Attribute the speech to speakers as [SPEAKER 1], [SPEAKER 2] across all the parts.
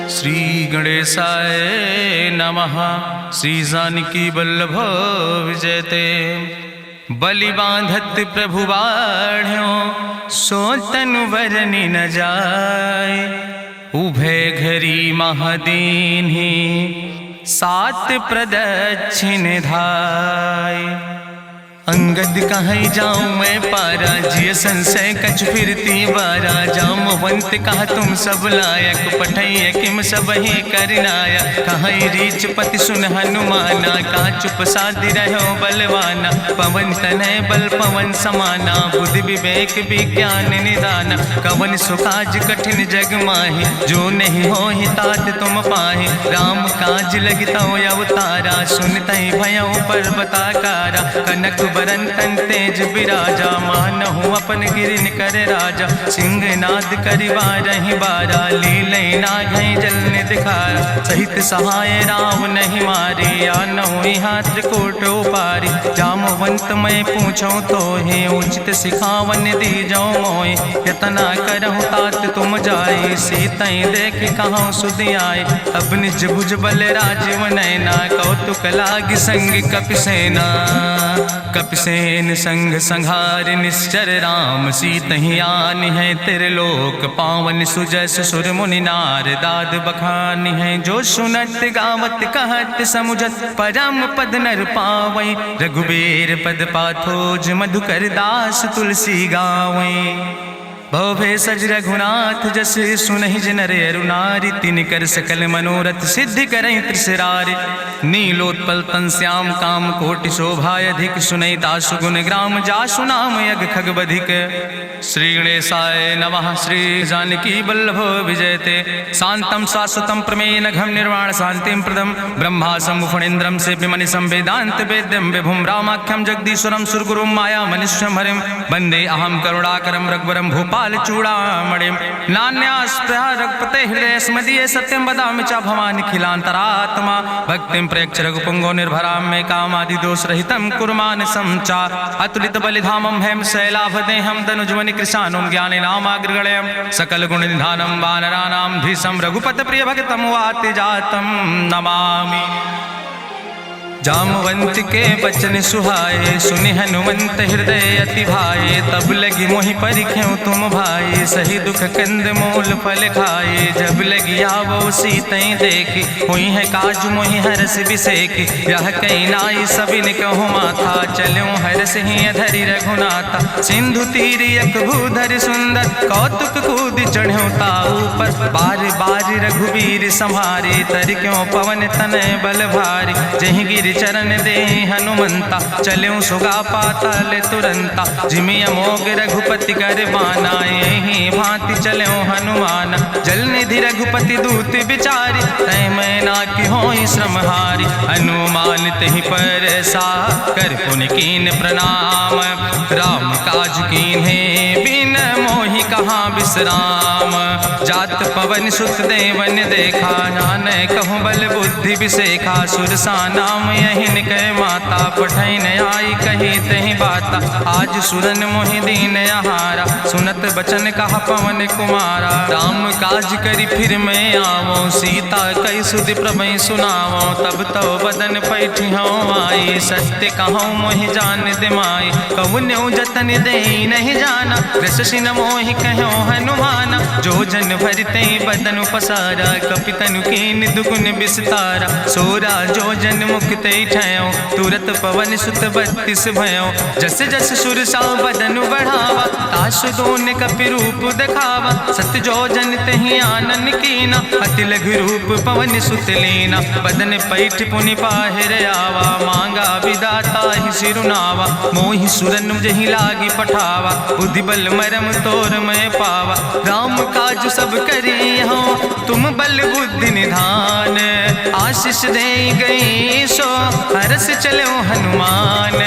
[SPEAKER 1] श्री गणेशाय नमः। श्री जानकी वल्लभ विजयते। बलि बांधत प्रभु बाढ़ो सो तनु बरनि न जाय। उभय घरी महादीन्हि सात प्रदक्षिण धाय। अंगद कहीं जाऊं मैं पारा जिय संशय कछ फिरती बारा। जामवंत कहा तुम सब लायक पठैय किम सब ही करनाया। कहीं रीच पति सुन हनुमाना कहा चुप साधि रहो बलवाना। पवन तनय बल पवन समाना बुद्धि विवेक विज्ञान निदाना। कवन सुकाज कठिन जग माहि जो नहीं हो ही तात तुम पाहि। राम काज लगता अवतारा सुनतहि भयो पर्वताकारा। कनक बरन तन तेज बिराजा मानहु अपन गिरिन कर राजा। सिंह नाद करिवा रही बारा लीले नागई जल दिखारा। सहित सहाय राम नहीं मारे आनहु हाथ कोट पारी। जामवंत मैं पूछो तो हे उचित सिखावन दी जाओ मोय। यतना करहु तात तुम जाए सीतई देख कहूँ सुध आए। अब निज भुज बल राजीव नैना कौतुक लाग संग कपिसेना। कपिसेन संग संहार निश्चर राम सीतहि आनि है त्रिलोक पावन। सुजस सुर मुनि नार दाद बखानि है। जो सुनत गावत कहत समुझत परम पद नर पावै। रघुबीर पद पाथोज मधुकर दास तुलसी गावै। भवे सज रघुनाथ जस सुनहि जिनर अरुनारि। तिनकर सकल मनोरथ सिद्धि करहि त्रिसरारि। नीलोत्पल तन श्याम काम कोटि शोभाय अधिक। सुनहि दासु गुण ग्राम जासु नाम यज्ञ खग बधिक। श्री गणेशाय नमः। श्री जानकी वल्लभ विजयते। शांतम शाश्वतम प्रमेय नघम निर्वाण शांतिम प्रदम। ब्रह्मा शंभु फणीन्द्रम सेव्यमणि संवेदांत वेद्यम विभुम रामाख्यम जगदीश्वरम सुरगुरुम माया मनुष्यम हरिम। वंदे अहम करुणाकरम रघुवरम भूपाल चूड़ामणिम। नान्यास्पृहा रघुपते हृदय स्मदीये सत्यम वदामि च भवानि खिलांतरात्मा। भक्तिम प्रयच्छ रघुपुंगो निर्भराम मे कामादि दोष रहितम कुर्मान समचा। अतुलित बलिधामम हेम शैलाभदेहम दनुजवनि कृशानुम ज्ञाने नामाग्रगणयम। सकल गुण निधानम वानराणाम धीसम रघुपत प्रिय भक्तम वाति जातम नमामि। जामवंत के बचन सुहाए सुनि हनुमंत हृदय अति भाए। तब लगी मोहि परिख्यों तुम भाई सही दुख कंद मूल फल खाए। जब लगी आवो सीतई देखी हुई है काज मोहि हरस बिसेखी। यह कई नाई सबिन कहु माथा चलूं हरस ही अधरि रघुनाथा। सिंधु तीर यक भूधर सुंदर कौतुक कूद चढ़्यो ताऊ पर। बार बार रघुबीर संहारे तर क्यों पवन तनय बल भारी। जहि गिर चरण दे हनुमंता चल्यों सुगा पाताल तुरंता। जिमि अमोघ रघुपति कर बाना यही भांति चल्यों हनुमान। जल निधि रघुपति दूत बिचारी तय मैं ना कि होई श्रमहारी। हनुमान तहि पर सा कर पुनि कीन प्रणाम। राम काज कीन्हे बिन मोहि कहाँ विश्राम। जात पवन सुत देवन देखा नानय कहूँ बल बुद्धि विसेखा। सुरसा नाम यहिन कह माता पठैन आई कही तहि बाता। आज सुरन मोहि दीन आहारा सुनत बचन कहा पवन कुमारा। राम काज करी फिर मैं आवो सीता कई सुधि प्रभु सुनावो। तब तो बदन पैठी हूँ आई सत्य कहूँ मोहि जान दिमाई। कहुन्यु जतन दे नहीं जाना रससिन मोहि कहो हनुमाना। जो जन भरते बदन पसारा कपितनु कीन दुगुन विस्तारा। सोरा जो जन मुक्ते ठयो तुरत पवन सुत 32 भयो। जस जस सुरसा बदन बढ़ावा तासु दोन कपि रूप दिखावा। सत जो जन तहि आनन कीना अति लघु रूप पवन सुत लीना। बदन पैठ पुनि पाहिर आवा मांगा विदाता ही सिरुनावा। मोहि सुरन जहि लागी पठावा बुद्धि बल मरम तोर मैं पावा। राम काज सब करी हो तुम बल बुद्धि निधान। आशीष दे गई सो हरस चलो हनुमान।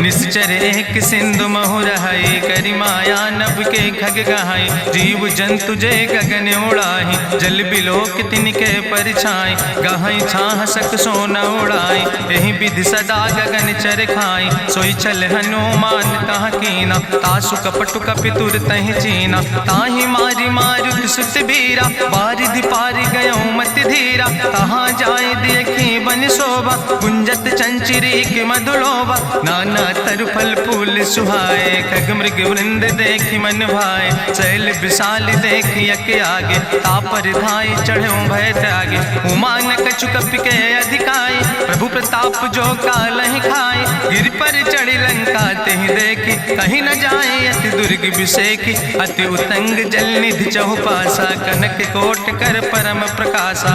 [SPEAKER 1] निश्चर एक सिंधु महु रहाई करी माया नभ के खग गहाई। जीव जंतु जे गगन उड़ाही जल बिलोक तिनके परछाई। गहाई छाह सक सोना उड़ाई यही विधि सदा गगन चर खाई। सोई चल हनुमान तहाँ कीना तासु कपटु कपि तुर तहि चीना। ताहि मारी मारुत सुत बीरा बारिधि पारि गयो मत धीरा, कहाँ जाए देखी बन शोभा, गुंजत चंचरी के मधुलोभा, नाना तरु फल फूल सुहाए, खग मृग वृंद देखी मन भाए, शैल विशाल देखी यके आगे, तापर धाय चढ़ो भय त्यागे, उमान कछु कपि के अधिकाई, प्रभु प्रताप जो कालहि खाए, गिर पर चढ़ी लंका तेहि देखी, कहीं न जाए अति दुर्ग विषेखी, अति उतंग जल निधि चहुपासा, कनक कोट कर परम प्रकाशा,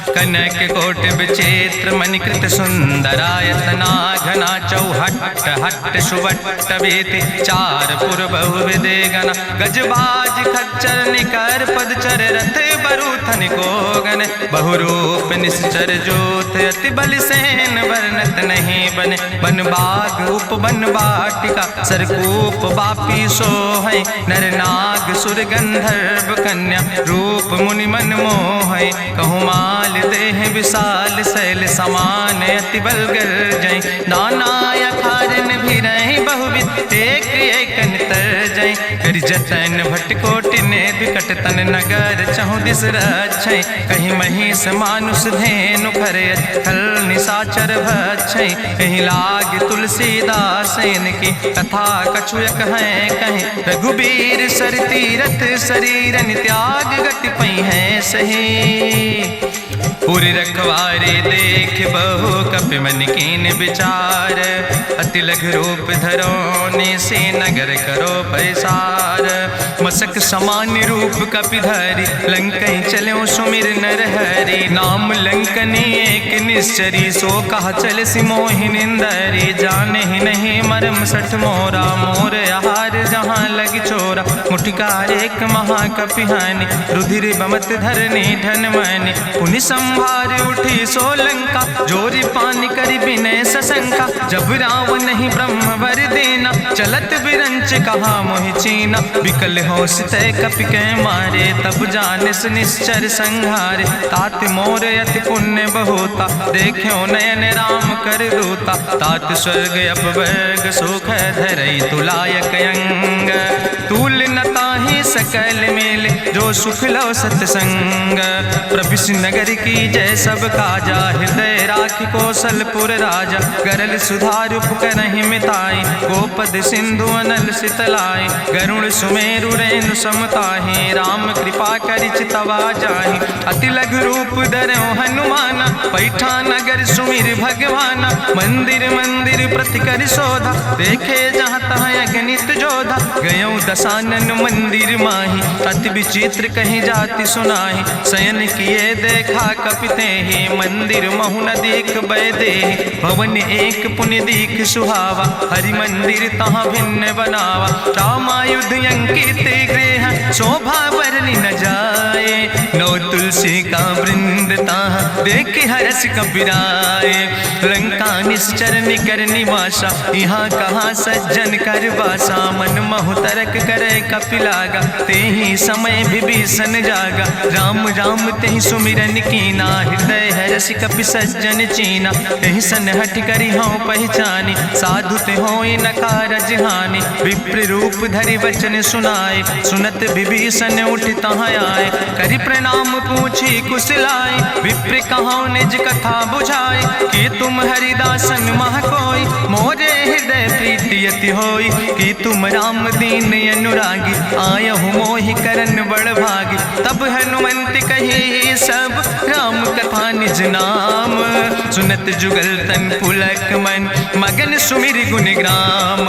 [SPEAKER 1] कनक कोट विचित्र मणिकृत सुंदरायतना, घना चौहट्ट हट्ट सुवट्ट वेति, चार पुर बहु विदे गण, गजबाज खच्चर निकर पदचर, रथ बरूथन को गण, बहुरूप निश्चर जोत, अति बल सेन वर्णत नहीं बने, बन बाग उप बन बाटिका, सरकूप बापी सोहै, नर नाग सुर गंधर्व कन्या, रूप मुनि मन मोहै, कहूँ माल देह विशाल शैल समान, अति बल गर्जै, नाना अखारन भी रही बहुविध, एक एक तर जय, कर जतन भटकोटि ने विकट तन नगर, चहु दिस रक्षै, कहीं महिष मानुष धेनु खरे, खल निशाचर भक्षै, कहीं लाग तुलसीदास इनकी, कथा कछुयक है कहीं, रघुबीर सर तीरथ शरीरन त्याग गति पई है सही, पूरी रखवारे देख बहु कपि मन कीन विचार, अति लघु रूप धरोने से नगर करो पैसार, मसक समान रूप कपि धरि, लंकई चलो सुमिर नर हरि, नाम लंकनी एक निश्चरी, सो कहा चल सिमोहि निंदरी, जाने ही नहीं मरम सठ मोरा, मोर आहार जहाँ लग चोरा, मुठिकार एक महाकपि हानि, रुधिर बमत धरनी धन मनि, पुनि संभार उठी सोलंका, जोरी पानी करी विनय सशंका, जब रावण नहीं ब्रह्म वर देना, चलत बिरंच कहा मोहि चीना, विकल होश तय कपि के मारे, तब जानिस निश्चर संहारे, तात मोर अति पुण्य बहुता, देख्यो नयन राम कर दूता, तात स्वर्ग अपवर्ग सुख धरई तुलायक अंग, तूल न ताहि सकल मेल, जो सुख लो सत्संग, प्रभिस नगर की जय सब काजा, हृदय राखि कौशलपुर राजा, गरल सुधार उपकरहि मिताई, गोपद सिंधु अनल सितलाई, गरुड़ सुमेरु रेणु समताहि, राम कृपा करि चितवा जाहि, अति लघु रूप धरौ हनुमाना, पैठा नगर सुमिर भगवाना, मंदिर मंदिर प्रति कर शोधा, देखे जहाँ तहाँ अगणित जोधा, गयौ दशानन मंदिर माही, अति विचित्र कहीं जाति सुनाही, शयन किए देखा कपिते ही, मंदिर महु न देख बैदे, भवन एक पुण्य दीख सुहावा, हरि मंदिर तहाँ भिन्न बनावा, रामायुध अंकित गृह, शोभा बरली न जाए, नौ तुलसी का वृंद तहाँ देख हरस कपिराए, लंका निश्चर निकर निवासा, यहाँ कहाँ सज्जन कर बासा, मन महु तरक करे कपिलागा, ते ही समय विभीषण जागा, राम राम तेहि सुमिरन कीना, हृदय हरस कपि सज्जन चीना, तेहि सन हठ करी हूँ पहचानी, साधु ते होई न कारज हानि, विप्र रूप धरि वचन सुनाए, सुनत विभीषण उठ तहाँ आए, करि प्रणाम पूछी कुशलाए, विप्र कहाँ निज कथा बुझाए, कि तुम हरिदासन मह कोई, मोरे हृदय प्रीति अति होई, कि तुम राम दीन अनुरागी, आयहु मोहि करन बड़ भागी, तब हनुमंत कही सब राम कथा निज नाम, सुनत जुगल तन पुलक मन, मगन सुमिर गुण ग्राम,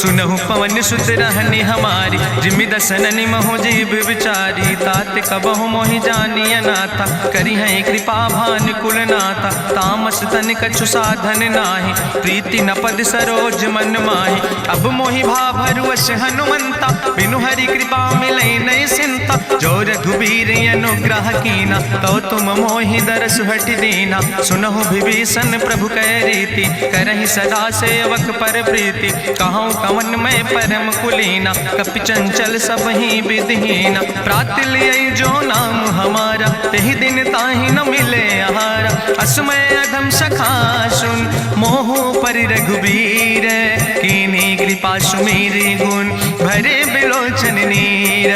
[SPEAKER 1] सुनहु पवन सुत रहनी हमारी, जिमि दसननि महु जीव विचारी, तात कबहु मोहि जानी अनाथा, करी है कृपा भान कुल नाथा, तामस तन कछु साधन नाही, प्रीति न पद सरोज मन माही, अब मोहि भाभरुवश हनुमंता, बिनु हरि कृपा मिलै नहीं सिंता, जो रघुबीर अनुग्रह कीना, तो तुम मोहि दरस हट दीना, सुनहु विभीषण प्रभु कै रीति, करहि सदा सेवक पर प्रीति, कहूँ कवन में परम कुलीना, कपि चंचल सब ही विधिहीना, प्रात लिय जो नाम हमारा, तेहि दिन ताहि न मिले आहारा, असमय अधम सखा सुन, मोहु पर रघुबीर, कीन्ही कृपा सुमेरि गुण, भरे बिलोचन नीर,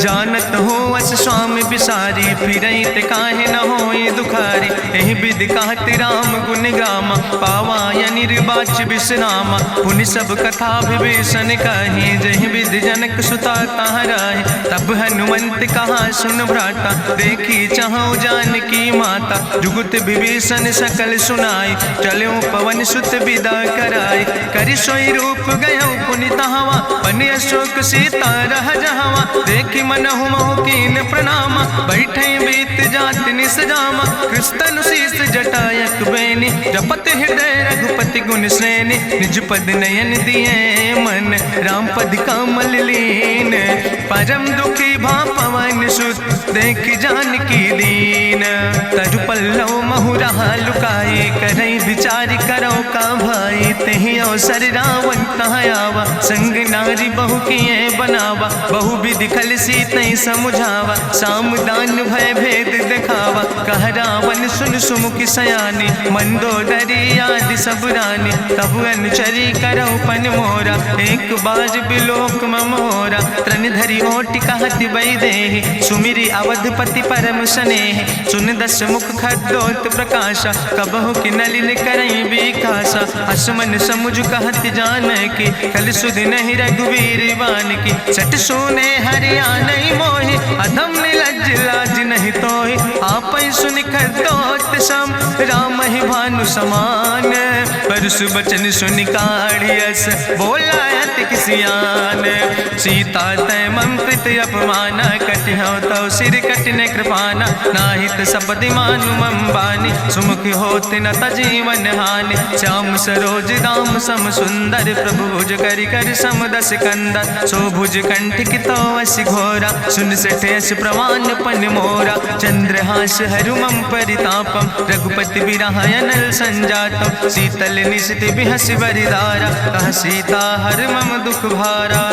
[SPEAKER 1] जानत हो अस स्वामी बिसारी, फिरई ते काहे न होई दुखारी। एहि विधि कहत राम गुण गामा, पावा निर्बाच विश्रामा। पुनि सब कथा विभीषण कही, जहि विधि जनक सुता कहाँ रहे। तब हनुमंत कहा सुन भ्राता, देखी चाहूँ जानकी माता। जुगुत विभीषण सकल सुनाई, चलो पवन सुत विदा कराई। करि सोई रूप गयो पुनि तहवा, बन अशोक सीता रह जहवा। देखी मनहु महु कीन प्रणामा, बैठे बीत जात निस जामा। कृष्ण शीस जटायक बेनी, जपत हृदय रघुपति गुण श्रेणी। निज पद नयन दिए मन, राम पद कमल लीन। परम दुखी भा पवन सुत, देख जानकी दीन। तरु पल्लव महु रहा लुकाई, करई विचार करो का भाई। तेहि अवसर रावण तहाँ आवा, संग नारी बहु किए बनावा। बहु विधि खल सीतै समुझावा, साम दान भय भेद दिखावा। कह रावण सुन सुमुखी सयानी, मंदोदरी आदि सब रानी। तब अनुचरी करो पन मोरा, एक बार बिलोक ममोरा। त्रन धरि ओटि कहत बई देहि, सुमिरी अवधपति परम स्नेह। सुन दस मुख खद्योत प्रकाशा, कबहु कि नलिन करई बिकासा। असमन समुझ कहत जानकी, कल सुध नहीं रघुवीर बान की। सट सुने हरियाणई मोहि, अधम निलज्ज लाज नहीं तोहि। आपै सुनि खद्योत सम, राम ही भानु समान। परसु बचन सुनि काढ़ियस, बोला अति किसियान। सीता तै मम कृत अपमाना, कटिहौ तौ सिर कटिन कृपाना। नाहित सपदि मानु मम बानी, सुमुख होत न तजीवन हानि। श्याम सरोज दाम सम सुंदर, प्रभु भुज करि कर सम दस कंदर। सो भुज कंठ कितो अस घोरा, सुन सठेस प्रमाण पन मोरा। चंद्रहास हरु मम परितापम, रघुपति बिरहायनल संजातम। शीतल निशित बिहस बरिदारा, कह सीता हर मम दुख भारा।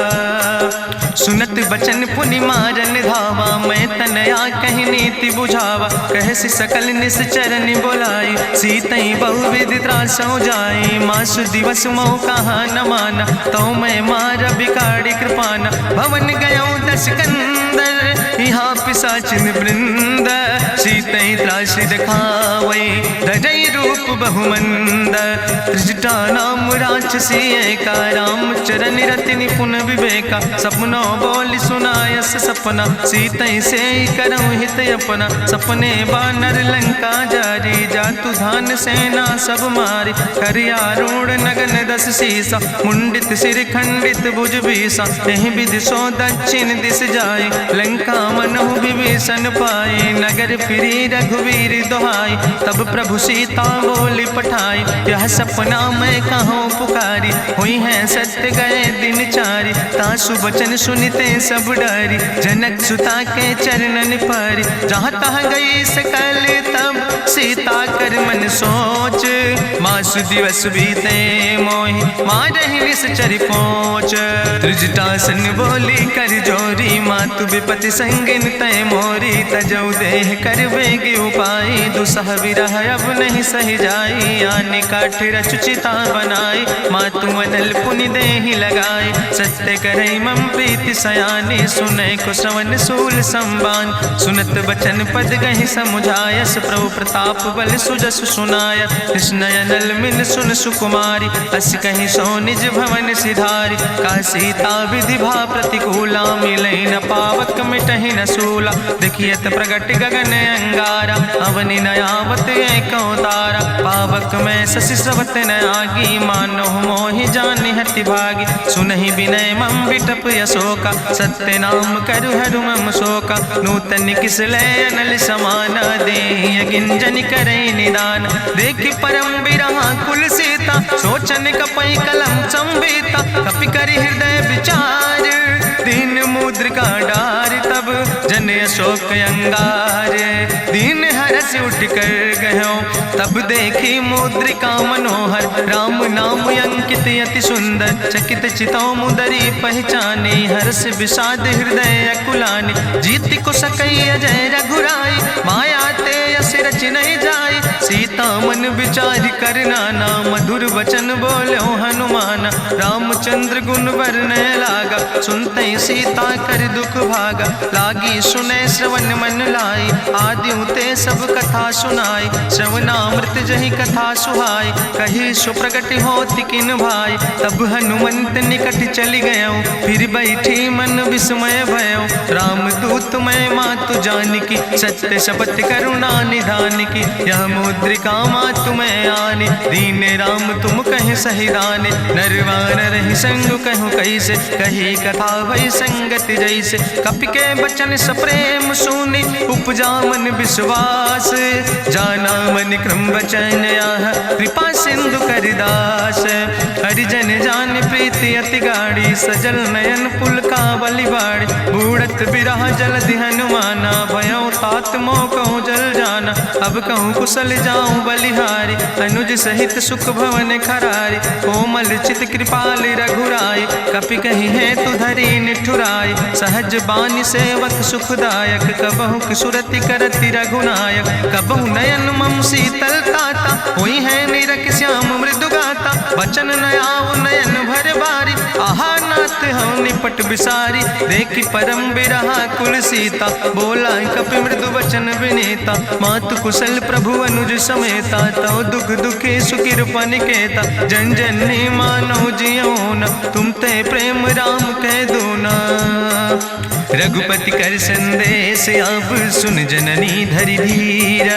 [SPEAKER 1] सुनत बचन पुनि मारन धावा, मैं तनया कहि नीति बुझावा। कहसि सकल निश्चरन बोलाई, सीतई बहुविधि त्रासौ जाई। मासु दिवस मोह कहा न माना, तो मैं मार बिकाड़ी कृपाना। भवन गयो दस कंदर, यहाँ पिशाचिन वृंद। सीतई त्रास दिखावई, धजई रूप बहुमंद। त्रिजटा नाम राक्षसी एका, राम चरण रति निपुण विवेका। सपनो बोल सुनायस सपना, सीतई से करऊँ हित अपना। सपने बानर लंका जारी, जातु धान सेना सब मारी। करियारूढ़ नगन दस सीसा, मुंडित सिर खंडित भुज बीसा। एहि विधि सो दक्षिण दिस जाय, लंका मनहु विभीषण पाए। नगर फिरी रघुवीर दोहाई, तब प्रभु सीता बोली पठाई। यह सपना मैं कहूँ पुकारी, हुई है सत्य गए दिन चारी। तासु बचन सुनते सब डरी, जनक सुता के चरणन पर। जहाँ तहाँ गई सकल तब, सीता कर मन सोच। मासु दिवस बीते मोहि, मारहि निश्चर पहुँच। त्रिजटासन बोली कर जोरी, मातु विपति संगिन तय मोरी। तजौ देह कर बेगी उपाय, दुसह विरह अब नहीं सही जाई। आने काठ रचुचिता बनाई, मातु मनल पुनि देहि लगाई। सत्य करई मम प्रीति सयानी, सुनै को श्रवण सूल संबान। सुनत बचन पद गहि समुझायस, प्रभु प्रताप बल सुजस सुनाय। कृष्णयनल मिन सुन सुकुमारी, अस कहि सो निज भवन सिधारी। का सीता विधि भा प्रतिकूला, मिलै न पावक मिटहि न सूला। देखियत प्रगट गगन अंगारा, अवनि नयावत एको तारा। पावक में शशि स्रवत न आगी, मानो मोहि जानि हति भागी। सुनहि विनय मम विटप यशोका, सत्य नाम करु हरु मम शोका। नूतन किसले अनल समाना, देहि गिंजन करई निदान। देखि परम बिरहा कुल सीता, सोचन कपई कलम संवेता। कपि करि हृदय विचार, दीन मुद्रिका डार। तब जन अशोक अंगार, दीन हरस उठ कर गयो। तब देखी मुद्रिका मनोहर, राम नाम अंकित अति सुंदर। चकित चितौ मुदरी पहचानी, हर्ष विषाद हृदय अकुलानी। जीत को सकई अजय रघुराई, माया ते यस रच नहीं जाई। सीता मन विचार कर नाना, मधुर वचन बोलो हनुमाना। रामचंद्र गुण वरने लागा, सुनते सीता कर दुख भागा, लागी सुने श्रवण मन लाई, आदियों ते सब कथा सुनाई, श्रवणामृत जही कथा सुहाई, कही सुप्रगट होति किन भाई, तब हनुमंत निकट चली गयो, फिर बैठी मन विस्मय भयो, राम दूत मैं मातु जानकी, सत्य शपथ करुणा निधान की, यह मुद्रिका मातु मैं आने, दीन राम तुम कहे सही दाने, नरवान रही संग कहूँ कैसे, कही कथा भई संगति जैसे, कपि के बचन सप्रेम सुनी, उपजा मन विश्वास, जाना मन क्रम वचन आह, कृपा सिंधु करिदास, हरिजन जान प्रीति अति गाड़ी, सजल नयन पुलकावली बाड़ी, बूढ़त बिरह जलधि हनुमाना, भयो तात मोह कहूँ जल जाना, अब कहूँ कुशल जाऊँ बलिहारी, अनुज सहित सुख भवन खरारी, कोमल चित कृपाल रघुराई, कपि कही है तु धरी निठुराई, सहज बानी सेवक सुखदायक, कबहु किशुरति करति रघुनायक, कबहु नयन मम शीतल ताता, हुई है निरख श्याम मृदु गाता, बचन नयाव नयन भर बारी, आहा नाथ हम निपट बिसारी, देखी परम बिरहा कुल सीता, बोला कपि मृदु वचन विनीता, मातु कुशल प्रभु अनुज समेता, तव दुख दुखी सुकृपा निकेता, जन जननी मानो जियो न, तुम ते प्रेम राम कह दो ना, रघुपति कर संदेश अब सुन जननी धरि धीर,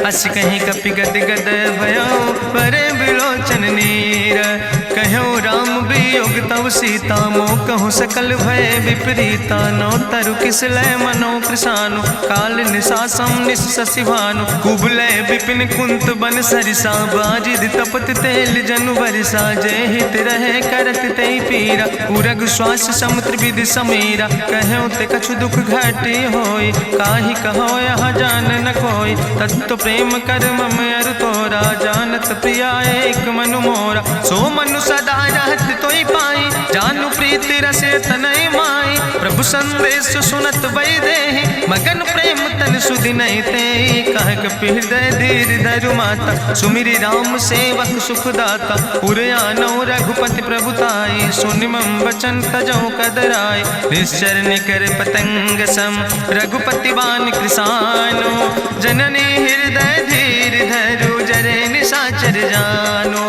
[SPEAKER 1] अस कहीं कपि गद गद भयो परे बिलोचन नीर, कहो राम वियोग तव सीता, मोह कहूँ सकल भय विपरीता, नौ तरु किस लय मनो कृशानु, काल निशासम निशि भानु, कुबलय विपिन कुंत बन सरिसा, बाजिद तपत तेल जनु बरिसा, जय हित रहे करत ते पीरा, उरग श्वास समुद्र विधि समीरा, कहो ते कछु दुख घटी होई, काहि कहो यहाँ जान न कोई, तत्व प्रेम कर मम अरु तोरा, जानत प्रिया एक मनु मोरा, सो मनु सदा रहत तोई पाई, जानु प्रीति रसे तनय माई, प्रभु संदेश सुनत वै देहि, मगन प्रेम तन सुधि नहीं ते, कह कपि हृदय धीर धरु माता, सुमिरि राम सेवक सुखदाता, उरयानो रघुपति प्रभुताई, सुनि मम वचन तजौ कदराई, निश्चर निकर पतंग सम, रघुपति बान कृसानो, जननी हृदय धीर धरु जरे निशाचर जानो,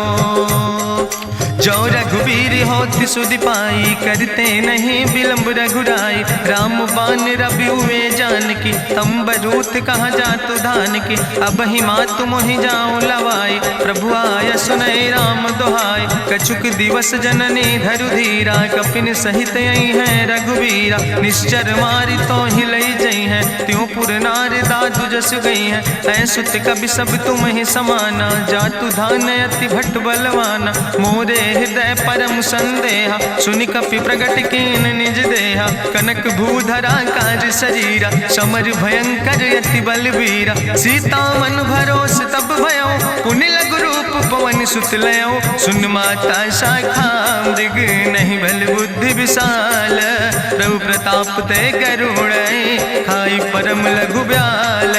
[SPEAKER 1] जो रघुवीर होति सुधि पाई, करते नहीं विलंब रघुराई, राम बान रवि हुए जानकी, तंबरूथ कहाँ जातु धान की, अब ही मातु मोहि जाऊँ लवाई, प्रभु आय सुनय राम दुहाई, कछुक दिवस जननी धरु धीरा, कपिन सहित यही है रघुवीरा, निश्चर मारी तो ही लई जई है, त्यों पुर नार दादु जस गई है, ऐसुत कभी सब तुम ही समाना, जातु धान अति भट्ट बलवाना, मोरे हृदय परम संदेहा, सुनि कपि प्रगट कीन निज देहा, कनक भूधरा काज शरीरा, समर भयंकर यति बलवीरा, सीता मन भरोस तब भयो, पुनि लघु रूप पवन सुत लयो, सुन माता शाखा मृग नहीं बल बुद्धि विशाल, प्रभु प्रताप ते गरुड़ खाई परम लघु ब्याल,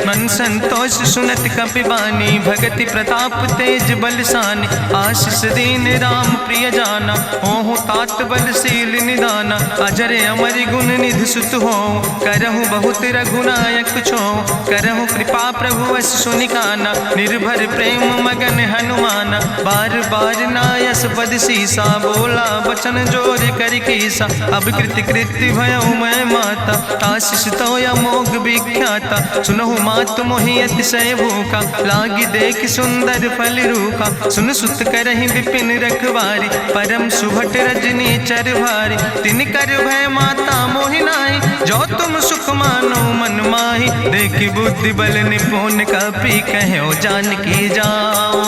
[SPEAKER 1] मन संतोष सुनत कपि बानी, भगति प्रताप तेज बलसानी, आशीष दीन राम प्रिय जाना, ओहु तात बलशील निदाना, अजर अमर गुण निधि सुत हो, करहु बहुत रघुनायक छो, करहु कृपा प्रभु वश सुनिकाना, निर्भर प्रेम मगन हनुमाना, बार बार नायस पद सीसा, बोला बचन जोर कर कीसा, अब कृति कृति भयो मैं माता, आशीष तो अमोघ विख्याता, सुनहु मातु मोहि अतिशय भूखा, लागी देख सुंदर फल रूखा, सुन सुत करहि विपिन रखवारी, परम सुभट रजनी चर भारी, तिन कर भय माता मोहि नाहि, जो तुम सुख मानो मन माहि, देखि बुद्धि बल निपुण कपि कहो जानकी जाओ,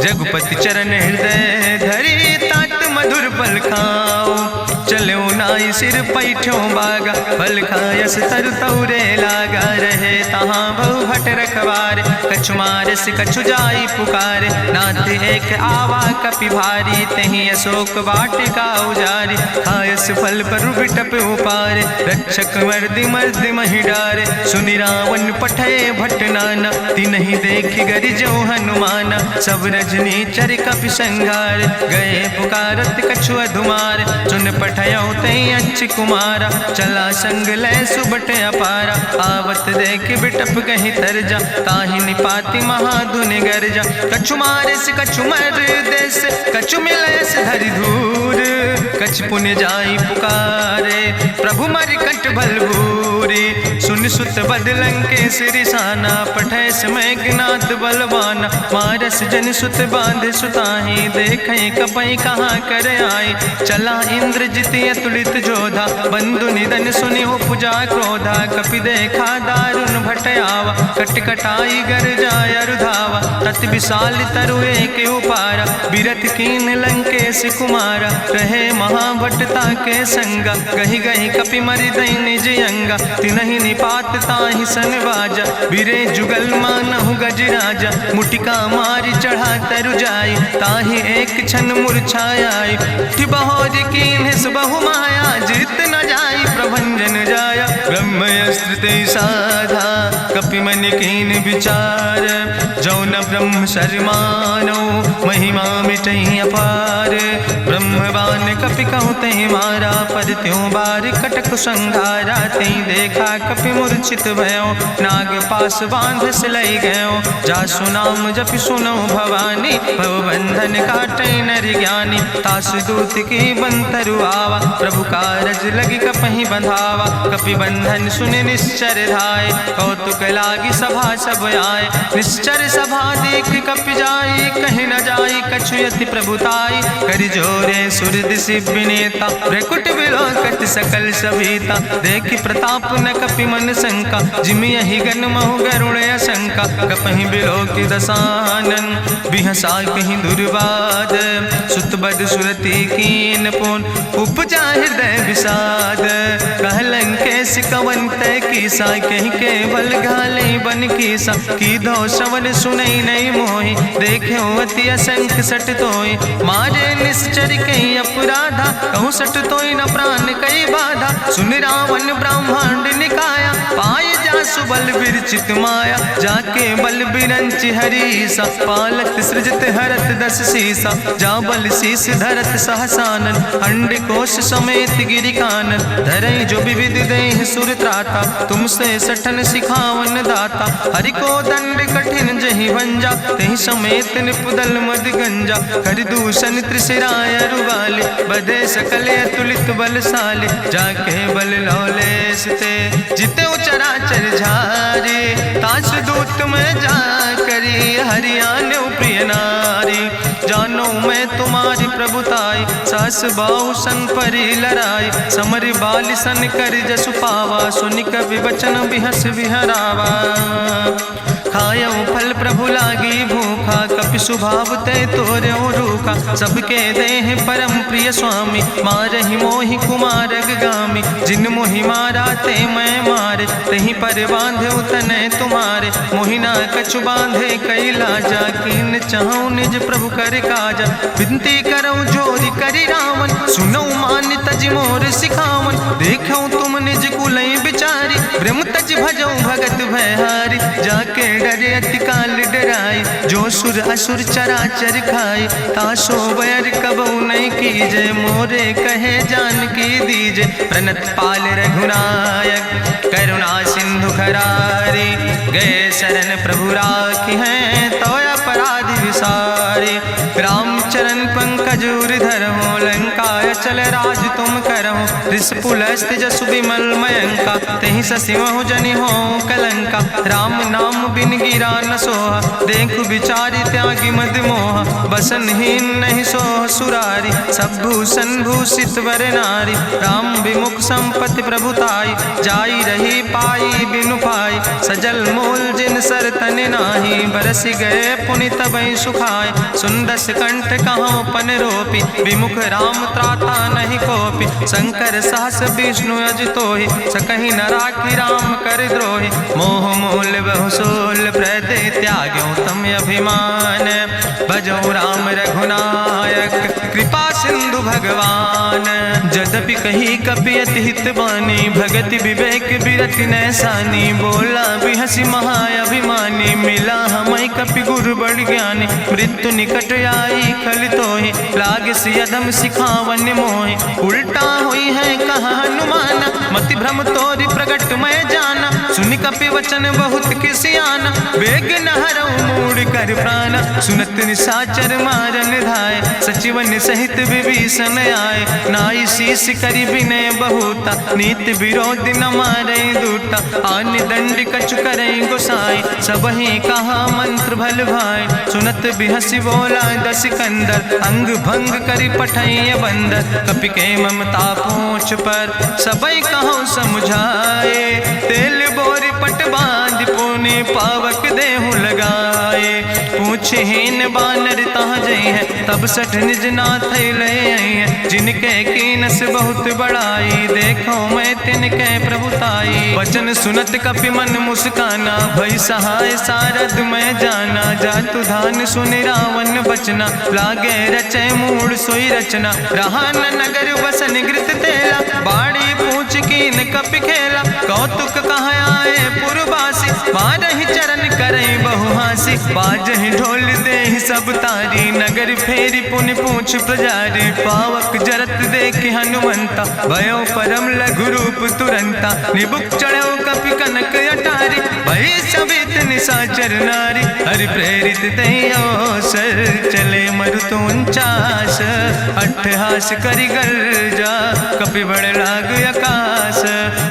[SPEAKER 1] रघुपति चरण हृदय धरि तात मधुर फल खाओ, चलो नाई सिर पैठो बागा, फल खायस तरु तौरे लागा, रहे तहाँ बहु भट रखवारे। कछु मारस कछु जाई पुकारे, नाथ एक आवा कपि भारी। तहीं अशोक वाटिका उजारी, खायस फल पर बिटप उपारे। रक्षक मर्दि मर्दि महि डारे, सुनि रावण पठय भट नाना। तिन्हि देख गरिजो हनुमाना, सब रजनी चर कपि संघार। गए पुकारत कछु अधुमार, सुन पठयो तई अच्छ कुमारा। चला संग लै सुबट अपारा, आवत देख बिटप कहीं तरजा। ताहि निपाति महाधुनि गर्जा, कछु मारिस कछु मर देस। कछु मिलयस धरि धूर, कछ पुण्य जाई पुकारे। प्रभु मरि कंठ भल भूरी, सुन सुत बद लंकेश रिसाना। पठय समय ज्ञात बलवाना, मारस जन सुत बांध सुताहि। देखें कपई कहाँ कर आए, चला इंद्रजित अतुलित जोधा। बंधु निधन सुनि उपजा क्रोधा, कपि देखा दारुण भट आवा। कट कटाई गर जाय रुधावा, तत विशाल तरु एक उपारा। बिरथ कीन लंकेश कुमारा, रहे महाभटता के संगा। गहि गहि कपि मरि दई निज अंगा, तिन्हि निपात ताहि सन बाजा। बिरे जुगल मानहु गजराजा, मुटिका मारि चढ़ा तरु जाई। ताहि एक क्षण मूर्छाई, बहोज कीन्हिस बहु माया। जीत न जाई प्रभंजन जाया, ब्रह्मयस्त्र ते साधा। कपि मन कीन विचार, जौ न ब्रह्म शर्मानो। महिमा मिटई अपार, ब्रह्मवान कपि कहु तहि मारा। पर त्यों बार कटक संघारा, तई देखा कपि मूर्छित भयो। नाग पास बांध सिलई गयो, जासु नाम जपि सुनो भवानी। भव बंधन काटई नर ज्ञानी, तासु दूत की बंतरु आवा। प्रभु कारज लगी कपहि बंधावा, कपि बंधन सुनि निश्चर धाय। कौतुक लागी सभा सब आए, निश्चर सभा देख कपि जाई। कहीं न जाई कछु यति प्रभुताई, कर जोरे सुर दिसि विनेता। भ्रकुट विलोकत सकल सभीता, देखि प्रताप न कपि मन शंका। जिमि यहि गन महु गरुण शंका, कपहि बिलोकि दसानन। बिहसा कहीं दुर्वाद, सुत बद सुरति कीन पुन। उपजा हृदय विषाद, कहलन कैस कवन तय कीसा। कहीं केवल घाले बन कीसा, की दो श्रवण सुनई नहीं मोहि। देखे अति असंख सट तोय, मारे निश्चर कहीं अपराधा। कहूँ सट तोय न प्राण कई बाधा, सुन रावण ब्रह्मांड निकाया। पाय जासु बल विरचित माया, जाके बल बिरंचि हरीसा। पालत सृजत हरत दस सीसा, जा बल शीस धरत सहसानन। अंड कोश समेत गिरि कानन, धरई जो विविध देह सुर त्राता। तुमसे सठन सिखावन दाता, हरि को दंड कठिन जहि भंजा। तहि समेत निपुदल मद गंजा, कर दूषण त्रिशिराय रुवाले। बधे सकल अतुलित बलशाले, जाके बल लौलेस ते। जिते चराचर झारे, तास दूत में जा करी। हरियाणा प्रिय नारी, जानो मैं तुम्हारी प्रभुताई। सास बाहु सन परी लड़ाई, समर बाल सन कर जसु पावा। सुनि कवि वचन बिहस विहरावा, खायो फल प्रभु लागी भूखा। कपि स्वभाव ते तोर्यो रूखा, सबके देह परम प्रिय स्वामी। मारहि मोहि कुमार गामी, जिन मोहि मारा ते मैं मारे। तहीं पर बांधे तने तुम्हारे, मोहिना कछु बांधे कई लाजा। कीन चाहूं निज प्रभु कर काजा, विनती करऊं जोरी करी रावण। सुनऊ मान तज मोर सिखावन, देखऊं तुम निज कुलई बिचारी। ब्रह्म तज भजऊं भगत भयहारी, जाके डरे अति काल डराई। जो सुर असुर चराचर खाई, तासो बैर कबऊ नहीं कीजे। मोरे कहे जान की दीजे, प्रणत पाल रघुनायक। करुणा सिंधु खरारी, गए शरण प्रभु राखी हैं। तो अपराध विसारी, रामचरण पंकज उर धरहु। लंकाय चल राज तुम करहु, रिसपुलस्त जसु विमल मयंका। तहि ससिमहु जनि हो कलंका, राम नाम बिन गिरा न सोहा। देखु विचारि त्यागी मद मोहा, बसनहीन नहीं सोह सुरारी। सब भूषण भूषित वर नारी, राम विमुख संपत्ति प्रभुताई। जाई रही पाई बिनु पाई, सजल मूल जिन सर तन नाही। बरस गए पुनि तबहि सुखाए। सुंदस कंठ कहाँ पन रोपी, विमुख राम त्राता नहीं कोपी। शंकर सहस विष्णु अजितोहि, सकहि न राखी राम कर द्रोहि। मोह मूल बहुसूल प्रदे त्याग्यो तम अभिमान। भजो राम रघुनायक कृपा सिंधु भगवान। यद्यपि कही कपि अति हित बानी, भगति विवेक बिरति नैसानी। बोला बिहसि महाअभिमानी, मिला हमै कपि गुरु बड़ ज्ञानी। मृत्यु निकट आई खल तोहि, लागे सियदम सिखावन मोहि। उल्टा हुई है कहा हनुमाना, मति भ्रम तोरि प्रगट मैं जाना। सुनि कपि वचन बहुत किसियाना, बेग न हरऊ मूढ़ कर प्राण। सुनत निशाचर मारन धाय, सचिवन सहित विभीषण आए। नाई शीस करि विनय बहुता, नीति विरोध न मारे दूता। आन दंड कछु करे गोसाई, सबहि कहा मंत्र भल भाई। सुनत बिहसि बोला दस कंदर, अंग भंग करि पठैय बंदर। कपि के ममता पूछ पर, सबई कहो समुझाए। तेल बोरी पट बांध पुनि पावक देहु लगाए। पूछहीन बानर तहाँ जई है, तब सठ निज नाथ ले आई है। जिनके कीनस बहुत बड़ाई, देखो मैं तिनके प्रभुताई। वचन सुनत कपि मन मुस्काना, भई सहाय सारद मैं जाना। जातु धान सुनि रावण बचना, लागे रचे मूढ़ सोई रचना। रहा न नगर बसन घृत तेला, बाड़ी पूछ कीन कपि खेला। कौतुक कहाँ आए पुरवासी, मारहि चरण करई बहु हासी। बाजहि ढोल देहि सब तारी, नगर फेरी पुनि पूछ प्रजारी। पावक जरत देख हनुमंता, भयो परम लघु रूप तुरंता। निबुक चढ़ो कपि कनक अटारी, भई सबित निशाचर नारी। हरि प्रेरित दई अवसर, चले मरुत 49। अट्ठहास करि गर्जा, कपि बड़ लाग आकाश।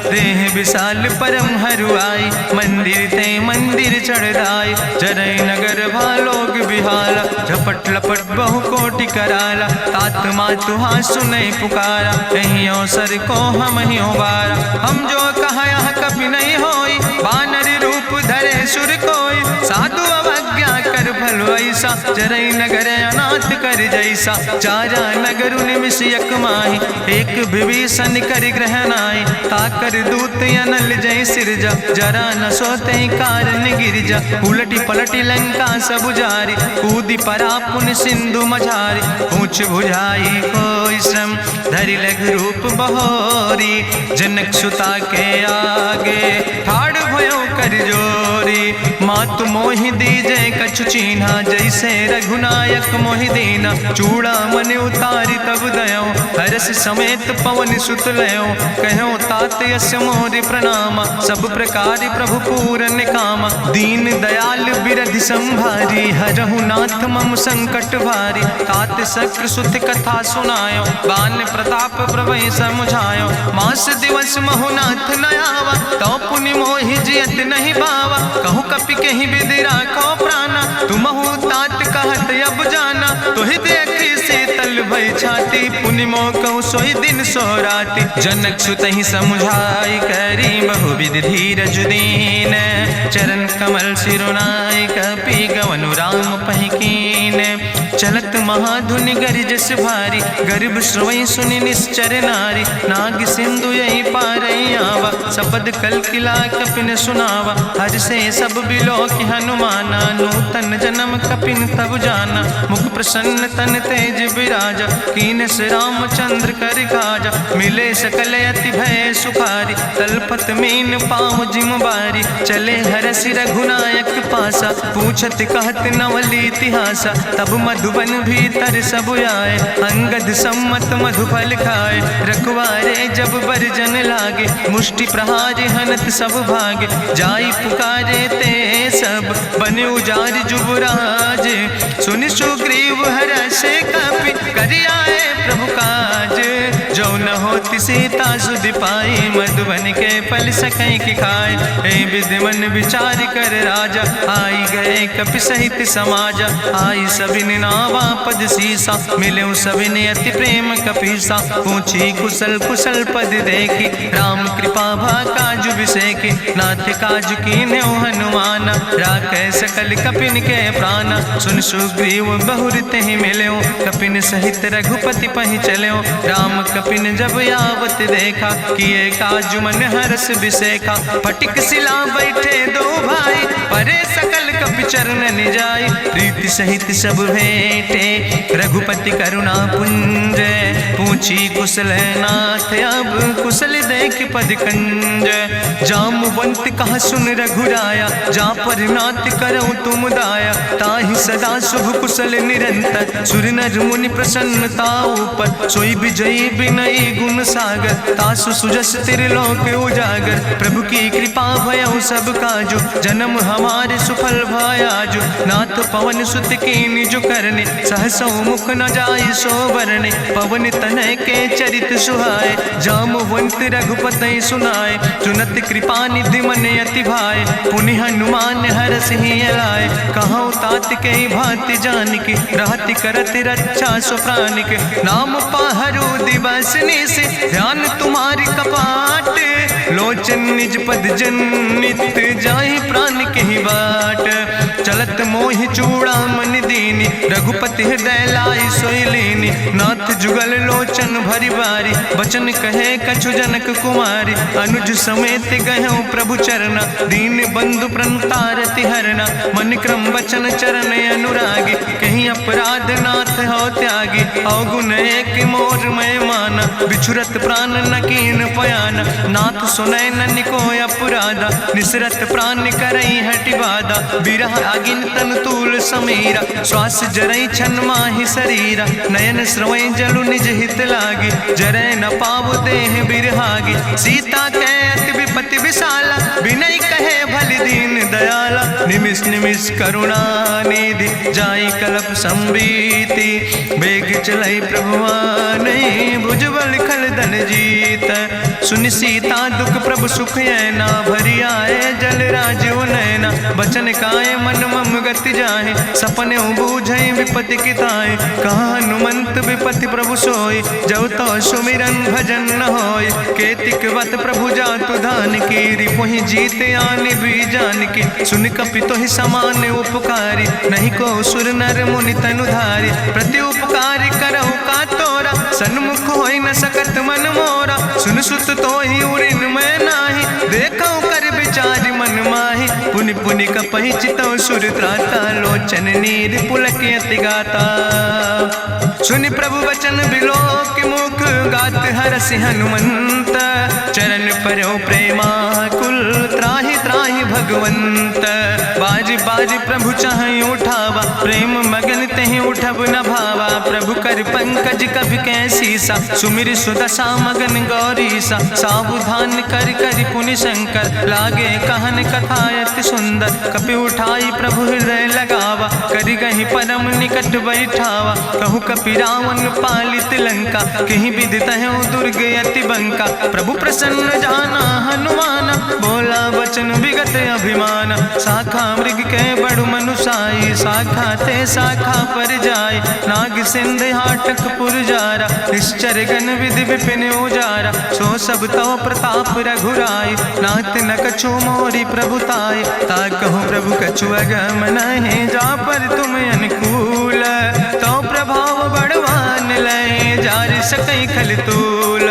[SPEAKER 1] देह विशाल परम हरुआई, मंदिर ते मंदिर चढ़ाई। जरई नगर भालोग बिहाला, झपट लपट बहु कोटि कराला। तात मातु हाँ सुनै पुकारा, कहीं अवसर को हम ही उबारा। हम जो कहा यहाँ कभी नहीं होई, बानर रूप धरे सुर कोई। साधु अवज्ञा कर भल ऐसा, जरई नगर अनाथ कर जैसा। चारा नगर निमिष यक माही, एक विभीषण कर ग्रह नाई। ताकर दूत अनल जय सिरजा, जरा न सोते कारण गिरजा। उलटी पलटी लंका सब जारी, कूदी परा पुन सिंधु मझारी। पूछ बुझाई कोई श्रम, धरि लघु रूप बहोरी। जनक सुता के आगे, ठाड़ भयो कर जोरी। मातु मोहि दीजे कछु चीन्हा, जैसे रघुनायक मोहि दीना। चूड़ा मन उतारी तब दयो, हरस समेत पवन सुत लयो। कहो तात यस मोरि प्रणामा, सब प्रकार प्रभु पूरन कामा। दीन दयाल बिरधि संभारी, हरहु नाथ मम संकट भारी। तात शक्र सुत कथा सुनायो, बान प्रताप प्रभय समुझायो। मास दिवस महु नाथ न आवा, तो पुनि मोहि जियत नहीं बावा। कहूँ कपि कहीं विधि राखो प्राणा, तुमहु तात कहत अब जाना। तुहि देखी शीतल भई छाती, पुनि मोह कहूँ सोई दिन सो राति। जनक सुतहि समुझाई, करी बहुविधि धीरज दीन। चरण कमल सिरुनाई, कपि गवनु राम पहि कीन। चलत महाधुनि गरिजस भारी, गर्भ श्रोई सुनि निश्चर नारी। नाग सिंधु यही पारई आवा, सबद कल किला कपिन सुनावा। हर से सब बिलो कि हनुमाना, नूतन जन्म कपिन तब जाना। मुख प्रसन्न तन तेज विराजा, कीनस रामचंद्र कर काजा। मिले सकल अति भय सुखारी, तलपत मीन पाँव जिम बारी। चले हरसि रघुनायक पासा, पूछत कहत नवल इतिहासा। तब मधुबन भीतर सब आए, अंगद सम्मत मधुफल खाए। रखवारे जब बरजन लागे, मुष्टि प्रहारे हनत सब भागे। जाई पुकारे ते सब, बने उजार जुबराज। सुनि सुग्रीव हर्षे कपि, करि आए प्रभु काज। जो न होति सीता सुध पाई, मधुबन के फल सकैं की खाए। ए विधि मन विचार कर राजा, आई गए कपि सहित समाजा। आई सबिन नावा पद सीसा, मिले सबिन अति प्रेम कपीसा। पूछी कुशल कुशल पद देखी, राम कृपा भा काजु विसेखी। नाथ काजु कीन्हे हनुमान, राखै सकल कपिन के प्राण। सुन सुग्रीव बहुर तेहि मिल्यो, कपिन सहित रघुपति पहि चल्यो। राम कपिन जब आवत देखा, किए काजु मन हरस विसेखा। फटिक सिला बैठे दो भाई, परे सकल कपि चरण जाय। प्रीति सहित सब भेंटे, रघुपति करुणा पुंज। पूछी कुशल नाथ, अब कुशल देख पद कंज। जामवंत कहा सुन रघुराया, जा पर नाथ करऊं तुम दाया। ताहि सदा शुभ कुशल निरंतर, सुर नर मुनि प्रसन्नता ऊपर। सोई विजयी विनयी गुण सागर, तासु सुजस त्रिलोक उजागर। प्रभु की कृपा भयउ सब काजु, जन्म हमारे सुफल भयाजु। नाथ पवन सुत कीन्हि जो करने, सहसौ मुख न जाय सो बरने। पवन तनय के चरित सुहाए, जामवंत रघुपति सुनाए। चुनत कृपा निधि मन अति भाए, पुनि हनुमान हरषि लाए। कहौं तात के भांति जानकी, रहति करत रक्षा सो प्राणिक। नाम पाहरु दिवस निश, ध्यान तुम्हारी कपाट। लोचन निज पद जनित, जाहि प्राण के ही बाट। चलत मोहि चूड़ामणि दीनी, रघुपति हृदय लाई सोई लीनी। नाथ जुगल लोचन भरि बारी, बचन कहे कछु जनक कुमारी। अनुज समेत गहऊँ प्रभु चरना, दीन बंधु प्रणतारति हरना। मन क्रम वचन चरण अनुरागी, कहीं अपराध नाथ हो त्यागी। अवगुण एक मोर मैं माना, बिछुरत प्राण न कीन पयाना। नाथ सुनय ननि को अपराधा, निसरत प्राण करई हटि बाधा। बिरह अगिन तन तूल समीरा, श्वास जरई छन माहि शरीरा। नयन श्रवई जलु निज हित लागी, जरय न पाव देह बिरहागी। सीता के अति विपति विशाला, बिनय कहे भलि दीन दयाला। निमिष निमिष करुणा निधि, जाई कलप संबीति। बेग चलई प्रभुआनहि, भुजबल खल धन जीत। सुनि सीता दुख प्रभु सुख ऐना, भरि आए जल राजो नैना। बचन काए मन मम गति जाहे, सपने बूझई विपति किताए। कहा हनुमंत विपति प्रभु सोई, जब तो सुमिरन भजन न होय। केतिक वत प्रभु जातु धान की, रिपुहि जीत आने भी जान की। सुन कपि तोहि समान उपकारी, नहीं को सुर नर मुनि तनु धारी। प्रति उपकारी करहु का तोरा, सन्मुख होई न सकत मन मोरा। सुन सुत तोहि उरिन मैं नाही, देखौ कर विचार मन माहि। पुनि पुनि कपहि चितौ सुर त्राता, लोचन नीर पुलक अति गाता। सुनि प्रभु वचन बिलोक मुख, गात हरषि हनुमंत। चरण परौ प्रेमाकुल, त्राहि त्राहि भगवंत। बाज बाज प्रभु चाहि उठावा, प्रेम मगन तेहि उठब न भावा। प्रभु कर पंकज कभि कैसीसा, सुमिर सुदशा मगन गौरीसा। सावधान कर कर पुनि शंकर, लागे कहन कथा अति सुंदर। कपि उठाई प्रभु हृदय लगावा, करि गहि परम निकट बैठावा। कहु कपि रावण पालित लंका, कहि विधि तहु दुर्ग अति बंका। प्रभु प्रसन्न जाना हनुमाना, बोला वचन विगत अभिमान। शाखा मृग के बड़ु मनुसाई, शाखा ते शाखा पर जाय। नाग सिंध हाटक पुरजारा, निश्चर गण विधि विपिन उजारा। सो सब तव प्रताप रघुराई, नाथ न कछु मोरी प्रभुताई। ताकहु प्रभु कछु अगम नहीं, जा पर तुम अनुकूल। तो प्रभाव बड़वान लय, जार सकई खल तूल।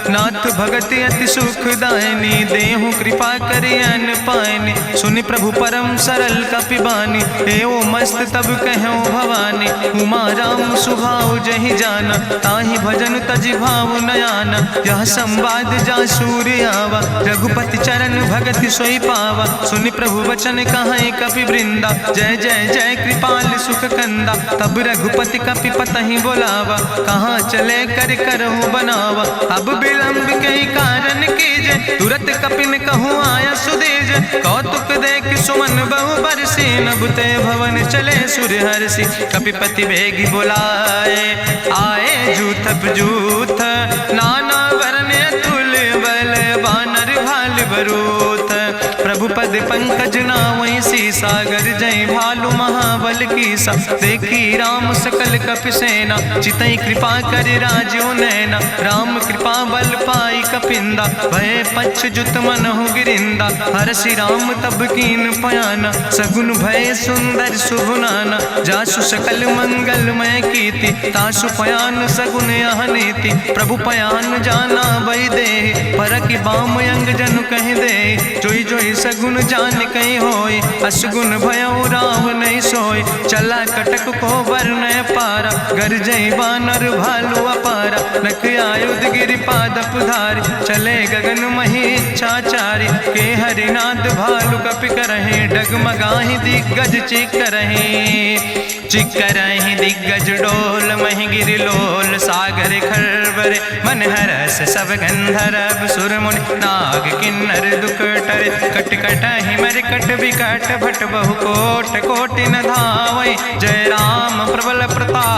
[SPEAKER 1] नाथ भगति अति सुखदायनी, देहु कृपा करि अन पायनि। सुनि प्रभु परम सरल कपिबानी, एवं मस्त तब कहूँ भवानी। उमा राम सुभाव जहि जाना, ताहि भजन तजि भाव नयाना। यह संवाद जा सूर्य आवा, रघुपति चरण भगति सोई पावा। सुनि प्रभु वचन कहाई कपि वृंदा, जय जय जय कृपाल सुख कंदा। तब रघुपति कपि पतहि बोलावा, कहाँ चले कर करहु बनावा। अब विलंब कई कारण कीजे, तुरत कपिन कहूँ आया सुदेज। कौतुक देख सुमन बहु बरसी, नभते भवन चले सूर्य हर्षि। कपिपति बेगी बुलाए, आए जूथ जूथ नाना वरने बरूथ। प्रभु पद पंकज नावै सी सागर जय भालु महाबल की सा। देखी राम सकल कपि सेना चितई कृपा कर राजो नैना। राम कृपा बल पाई कपिंदा भय पछ जुत मनहु गिरिंदा। हरषि राम तब कीन पयाना सगुन भय सुंदर शुभ नाना। जासु सकल मंगलमय कीर्ति तासु पयान सगुन यह नीति। प्रभु पयान जाना भई दे परखि बाम अंग जनु कहि दे। जोई जोई सगुन जान कहीं होय असगुन भयो राम नहीं सोय। चला कटक को वर्ण पारा गरजई बानर भालू अपारा। नख आयुध गिरि पादप धारी चले गगन मही इच्छाचारी। के हरिनाद भालु कपि करहि डगमगाहि दिग्गज चिकरहि। चिकरहि दिग्गज डोल महि गिरि लोल सागर खरबरे। मन हरस सब गंधर्व सुर मुनि नाग किन्नर दुख टरे। कट कटहि मरकट विकट भट बहु कोट कोटि न धावै। जय राम प्रबल प्रताप